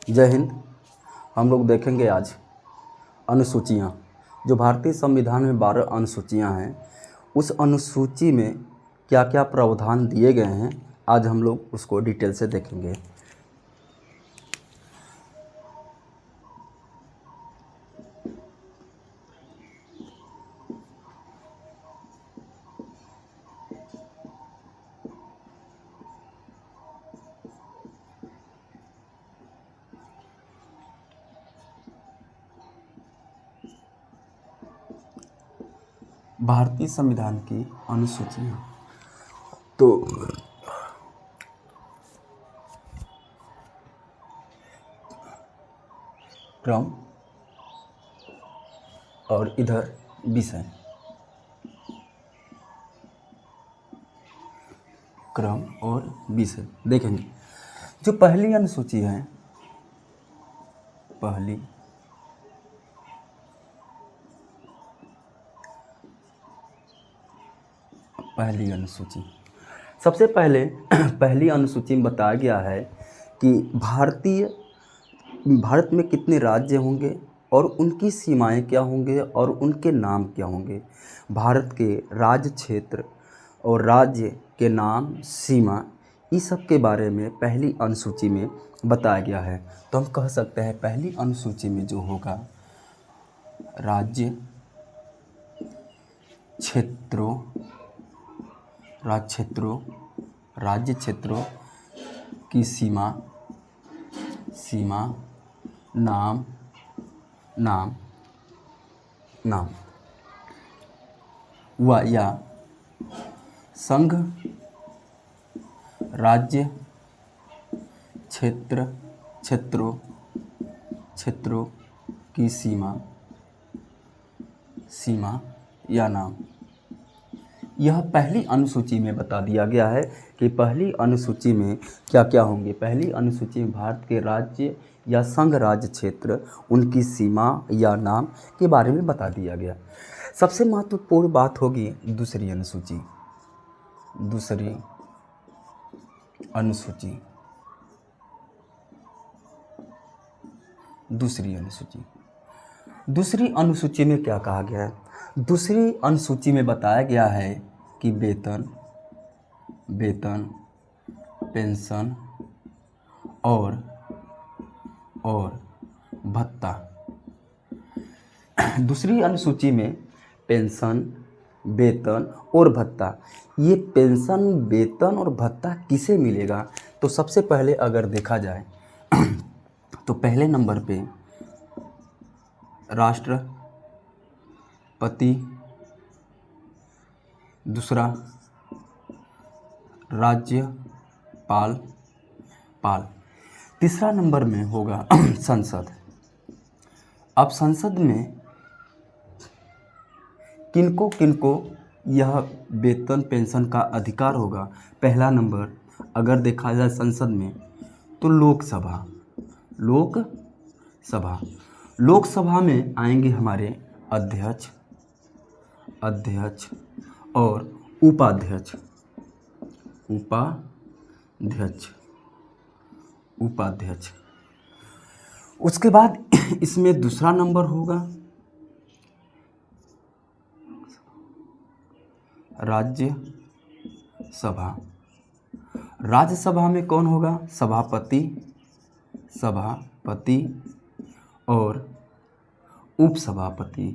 जय हिंद। हम लोग देखेंगे आज अनुसूचियाँ। जो भारतीय संविधान में 12 अनुसूचियाँ हैं, उस अनुसूची में क्या क्या प्रावधान दिए गए हैं, आज हम लोग उसको डिटेल से देखेंगे। भारतीय संविधान की अनुसूचियाँ तो क्रम और इधर विषय, क्रम और विषय देखेंगे। जो पहली अनुसूची है, पहली अनुसूची, सबसे पहले पहली अनुसूची में बताया गया है कि भारत में कितने राज्य होंगे और उनकी सीमाएं क्या होंगे और उनके नाम क्या होंगे। भारत के राज्य क्षेत्र और राज्य के नाम, सीमा, इस सब के बारे में पहली अनुसूची में बताया गया है। तो हम कह सकते हैं पहली अनुसूची में जो होगा राज्य क्षेत्रों, राज्य क्षेत्रों की सीमा, नाम व या संघ राज्य क्षेत्रों की सीमा या नाम। यह पहली अनुसूची में बता दिया गया है कि पहली अनुसूची में क्या क्या होंगे। पहली अनुसूची में भारत के राज्य या संघ राज्य क्षेत्र, उनकी सीमा या नाम के बारे में बता दिया गया। सबसे महत्वपूर्ण बात होगी दूसरी अनुसूची। दूसरी अनुसूची में क्या कहा गया है? दूसरी अनुसूची में बताया गया है कि वेतन, पेंशन और भत्ता। दूसरी अनुसूची में पेंशन, वेतन और भत्ता। ये पेंशन, वेतन और भत्ता किसे मिलेगा? तो सबसे पहले अगर देखा जाए तो पहले नंबर पे राष्ट्रपति, दूसरा राज्यपाल, तीसरा नंबर में होगा संसद। अब संसद में किनको यह वेतन पेंशन का अधिकार होगा? पहला नंबर अगर देखा जाए संसद में तो लोकसभा में आएंगे हमारे अध्यक्ष और उपाध्यक्ष। उसके बाद इसमें दूसरा नंबर होगा राज्यसभा में कौन होगा? सभापति और उपसभापति।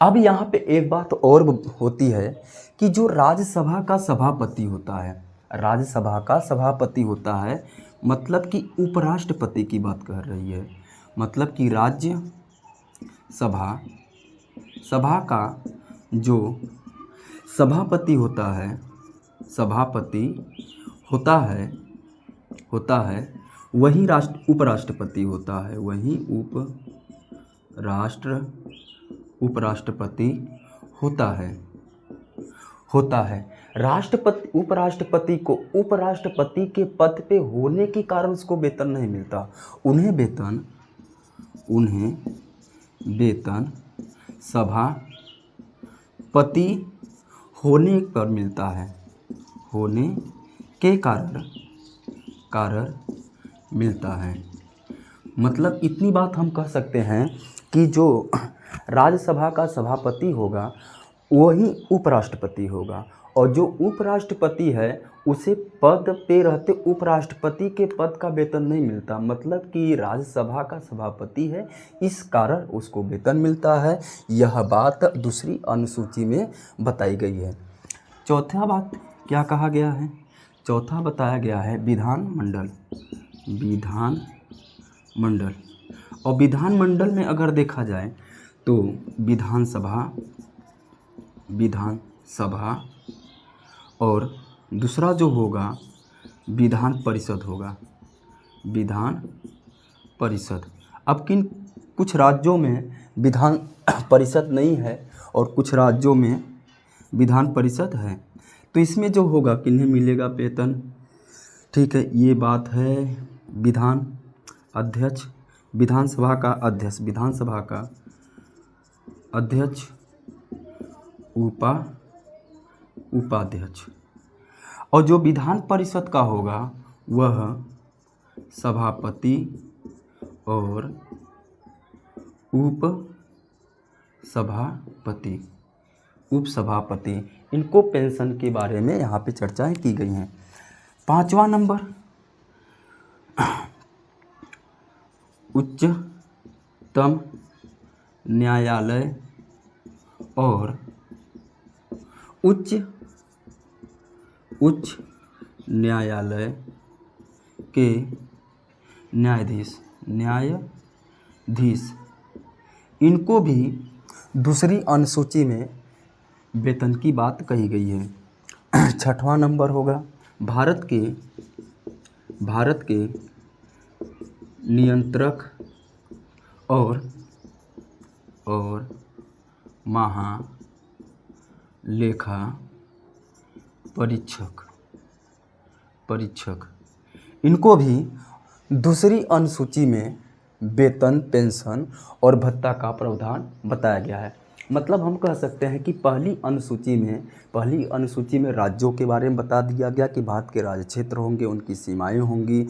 अब यहाँ पे एक बात और होती है कि जो राज्यसभा का सभापति होता है, मतलब कि उपराष्ट्रपति की बात कर रही है। मतलब कि सभा का जो सभापति होता है वही उपराष्ट्रपति होता है। उपराष्ट्रपति होता है। उपराष्ट्रपति को उपराष्ट्रपति के पद पे होने के कारण उसको वेतन नहीं मिलता। उन्हें वेतन सभापति होने पर मिलता है। होने के कारण कारण मिलता है। मतलब इतनी बात हम कह सकते हैं कि जो राज्यसभा का सभापति होगा वही उपराष्ट्रपति होगा, और जो उपराष्ट्रपति है उसे पद पे रहते उपराष्ट्रपति के पद का वेतन नहीं मिलता। मतलब कि राज्यसभा का सभापति है, इस कारण उसको वेतन मिलता है। यह बात दूसरी अनुसूची में बताई गई है। चौथा बात क्या कहा गया है? चौथा बताया गया है विधानमंडल। विधानमंडल, और विधानमंडल में अगर देखा जाए तो विधानसभा और दूसरा जो होगा विधान परिषद होगा। विधान परिषद, अब कुछ राज्यों में विधान परिषद नहीं है और कुछ राज्यों में विधान परिषद है, तो इसमें जो होगा किन्हें मिलेगा वेतन? ठीक है, ये बात है विधान अध्यक्ष, विधानसभा का अध्यक्ष, विधानसभा का अध्यक्ष, उपाध्यक्ष, और जो विधान परिषद का होगा वह सभापति और उपसभापति, इनको पेंशन के बारे में यहाँ पे चर्चाएं की गई हैं। 5वां नंबर, उच्चतम न्यायालय और उच्च न्यायालय के न्यायाधीश, इनको भी दूसरी अनुसूची में वेतन की बात कही गई है। 6वां नंबर होगा भारत के नियंत्रक और महालेखा परीक्षक, इनको भी दूसरी अनुसूची में वेतन, पेंशन और भत्ता का प्रावधान बताया गया है। मतलब हम कह सकते हैं कि पहली अनुसूची में राज्यों के बारे में बता दिया गया कि भारत के राज्य क्षेत्र होंगे, उनकी सीमाएं होंगी,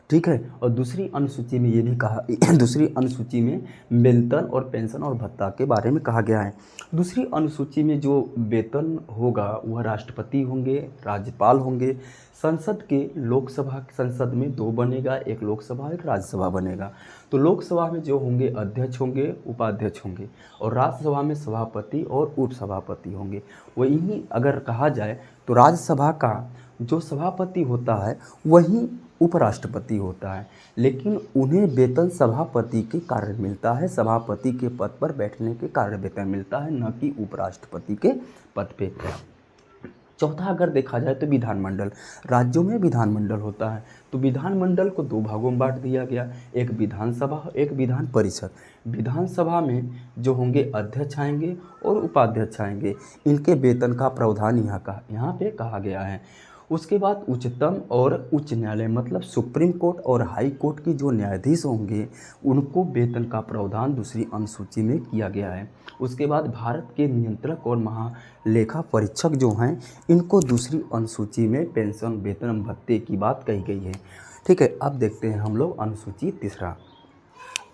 ठीक है। और दूसरी अनुसूची में ये भी कहा दूसरी अनुसूची में वेतन और पेंशन और भत्ता के बारे में कहा गया है। दूसरी अनुसूची में जो वेतन होगा वह राष्ट्रपति होंगे, राज्यपाल होंगे, संसद में 2 बनेगा, एक लोकसभा एक राज्यसभा बनेगा। तो लोकसभा में जो होंगे अध्यक्ष होंगे, उपाध्यक्ष होंगे, और राज्यसभा में सभापति और उपसभापति होंगे। वहीं अगर कहा जाए तो राज्यसभा का जो सभापति होता है वही उपराष्ट्रपति होता है, लेकिन उन्हें वेतन सभापति के कारण मिलता है, सभापति के पद पर बैठने के कारण वेतन मिलता है, न कि उपराष्ट्रपति के पद पे। चौथा अगर देखा जाए तो विधानमंडल, राज्यों में विधानमंडल होता है, तो विधानमंडल को 2 भागों में बांट दिया गया, एक विधानसभा एक विधान परिषद। विधानसभा में जो होंगे अध्यक्ष आएंगे और उपाध्यक्ष आएंगे, इनके वेतन का प्रावधान यहाँ पे कहा गया है। उसके बाद उच्चतम और उच्च न्यायालय मतलब सुप्रीम कोर्ट और हाई कोर्ट की जो न्यायाधीश होंगे उनको वेतन का प्रावधान दूसरी अनुसूची में किया गया है। उसके बाद भारत के नियंत्रक और महालेखा परीक्षक जो हैं इनको दूसरी अनुसूची में पेंशन, वेतन, भत्ते की बात कही गई है। ठीक है, अब देखते हैं हम लोग अनुसूची तीसरा।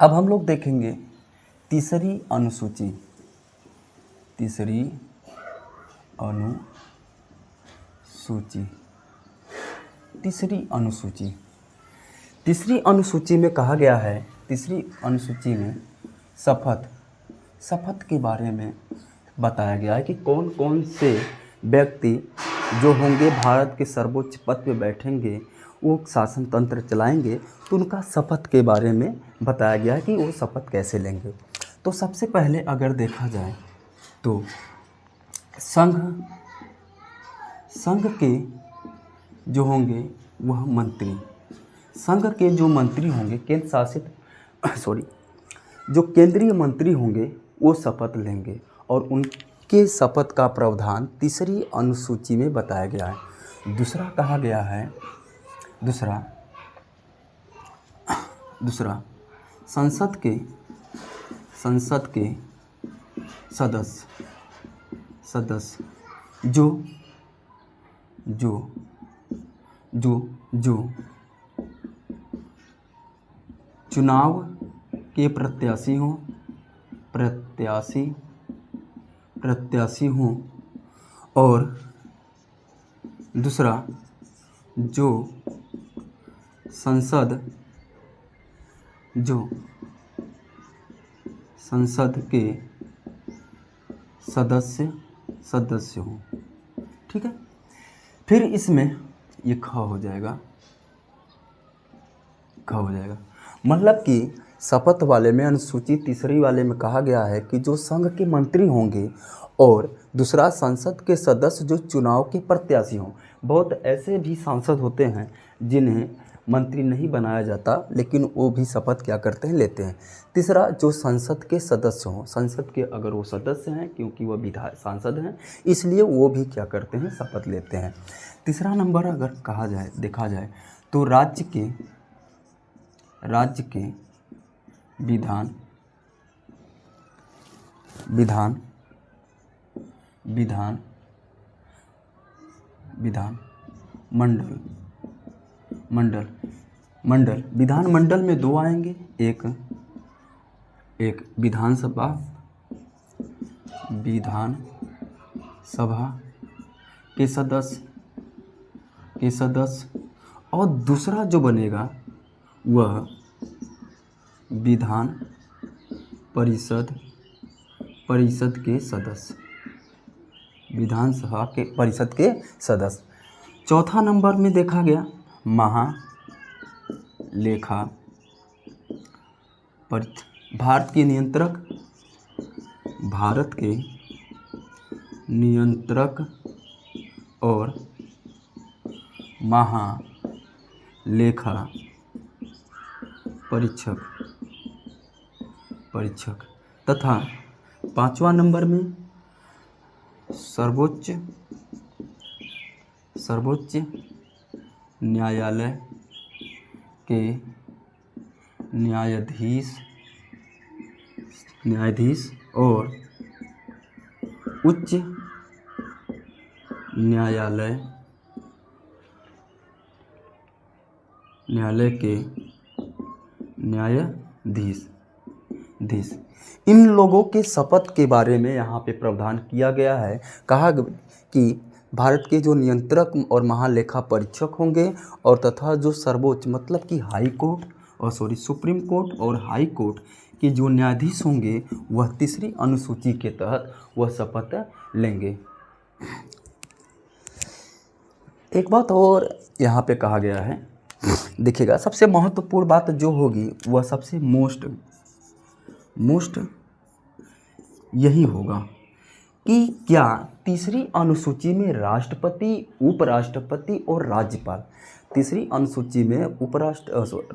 अब हम लोग देखेंगे तीसरी अनुसूची। तीसरी अनुसूची में कहा गया है, तीसरी अनुसूची में शपथ के बारे में बताया गया है कि कौन कौन से व्यक्ति जो होंगे भारत के सर्वोच्च पद पे बैठेंगे, वो शासन तंत्र चलाएंगे, तो उनका शपथ के बारे में बताया गया है कि वो शपथ कैसे लेंगे। तो सबसे पहले अगर देखा जाए तो संघ के जो होंगे वह मंत्री, संघ के जो मंत्री होंगे जो केंद्रीय मंत्री होंगे वो शपथ लेंगे, और उनके शपथ का प्रावधान तीसरी अनुसूची में बताया गया है। दूसरा कहा गया है, दूसरा संसद के सदस्य जो चुनाव के प्रत्याशी हों और दूसरा जो संसद के सदस्य हों। ठीक है, फिर इसमें ये ख हो जाएगा। मतलब कि शपथ वाले में अनुसूची तीसरी वाले में कहा गया है कि जो संघ के मंत्री होंगे और दूसरा संसद के सदस्य जो चुनाव के प्रत्याशी हों। बहुत ऐसे भी सांसद होते हैं जिन्हें मंत्री नहीं बनाया जाता, लेकिन वो भी शपथ क्या करते हैं, लेते हैं। तीसरा जो संसद के सदस्य हों, संसद के अगर वो सदस्य हैं, क्योंकि वो सांसद हैं, इसलिए वो भी क्या करते हैं, शपथ लेते हैं। तीसरा नंबर अगर देखा जाए तो राज्य के विधानमंडल में दो आएंगे, एक विधानसभा के सदस्य और दूसरा जो बनेगा वह विधान परिषद के सदस्य, विधानसभा के परिषद के सदस्य। चौथा नंबर में देखा गया महालेखा भारत के नियंत्रक और महालेखा परीक्षक तथा पांचवा नंबर में सर्वोच्च न्यायालय के न्यायाधीश और उच्च न्यायालय के न्यायाधीश। इन लोगों के शपथ के बारे में यहाँ पे प्रावधान किया गया है। कहा कि भारत के जो नियंत्रक और महालेखा परीक्षक होंगे और तथा जो सर्वोच्च मतलब कि सुप्रीम कोर्ट और हाई कोर्ट के जो न्यायाधीश होंगे वह तीसरी अनुसूची के तहत वह शपथ लेंगे। एक बात और यहाँ पे कहा गया है, देखिएगा, सबसे महत्वपूर्ण बात जो होगी वह सबसे मोस्ट यही होगा कि क्या तीसरी अनुसूची में राष्ट्रपति, उपराष्ट्रपति और राज्यपाल, तीसरी अनुसूची में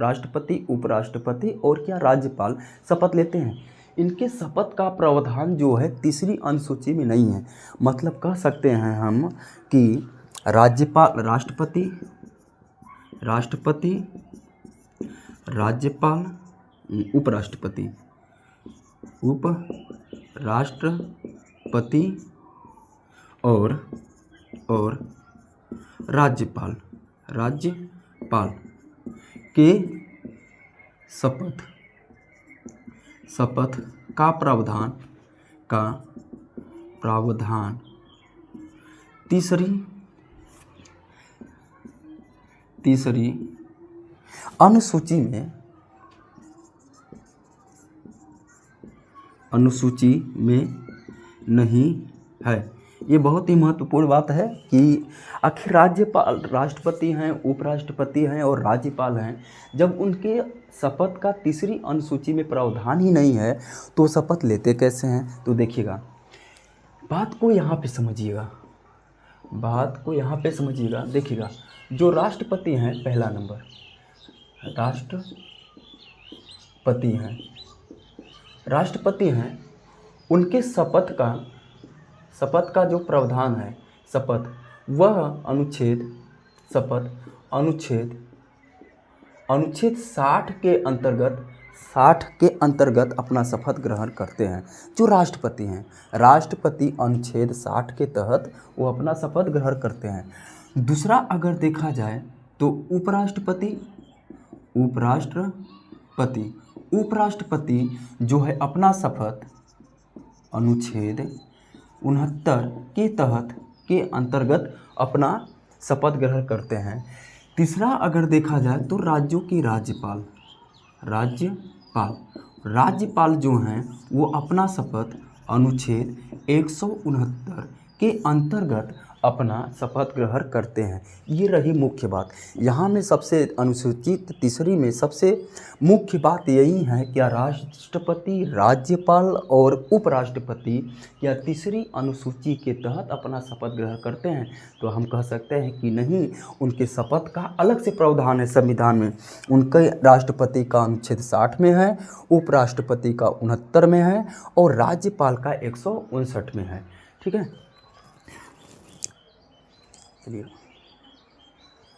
राष्ट्रपति, उपराष्ट्रपति और क्या राज्यपाल शपथ लेते हैं। इनके शपथ का प्रावधान जो है तीसरी अनुसूची में नहीं है। मतलब कह सकते हैं हम कि राष्ट्रपति, राज्यपाल, उपराष्ट्रपति और राज्यपाल के शपथ का प्रावधान तीसरी अनुसूची में नहीं है। ये बहुत ही महत्वपूर्ण बात है कि आखिर राज्यपाल, राष्ट्रपति हैं, उपराष्ट्रपति हैं और राज्यपाल हैं, जब उनके शपथ का तीसरी अनुसूची में प्रावधान ही नहीं है तो शपथ लेते कैसे हैं। तो देखिएगा, बात को यहाँ पे समझिएगा, देखिएगा, जो राष्ट्रपति हैं, पहला नंबर राष्ट्रपति हैं, उनके शपथ का जो प्रावधान है, वह अनुच्छेद 60 के अंतर्गत अपना शपथ ग्रहण करते हैं। जो राष्ट्रपति हैं, राष्ट्रपति अनुच्छेद 60 के तहत वो अपना शपथ ग्रहण करते हैं। दूसरा अगर देखा जाए तो उपराष्ट्रपति उपराष्ट्रपति जो है अपना शपथ अनुच्छेद 69 के तहत के अंतर्गत अपना शपथ ग्रहण करते हैं। तीसरा अगर देखा जाए तो राज्यों की राज्यपाल जो हैं वो अपना शपथ अनुच्छेद 169 के अंतर्गत अपना शपथ ग्रहण करते हैं। ये रही मुख्य बात। यहाँ में सबसे अनुसूचित तीसरी में सबसे मुख्य बात यही है क्या राष्ट्रपति, राज्यपाल और उपराष्ट्रपति क्या तीसरी अनुसूची के तहत अपना शपथ ग्रहण करते हैं? तो हम कह सकते हैं कि नहीं, उनके शपथ का अलग से प्रावधान है संविधान में। उनके राष्ट्रपति का अनुच्छेद 60 में है, उपराष्ट्रपति का 69 में है और राज्यपाल का 159 में है। ठीक है, चलिए।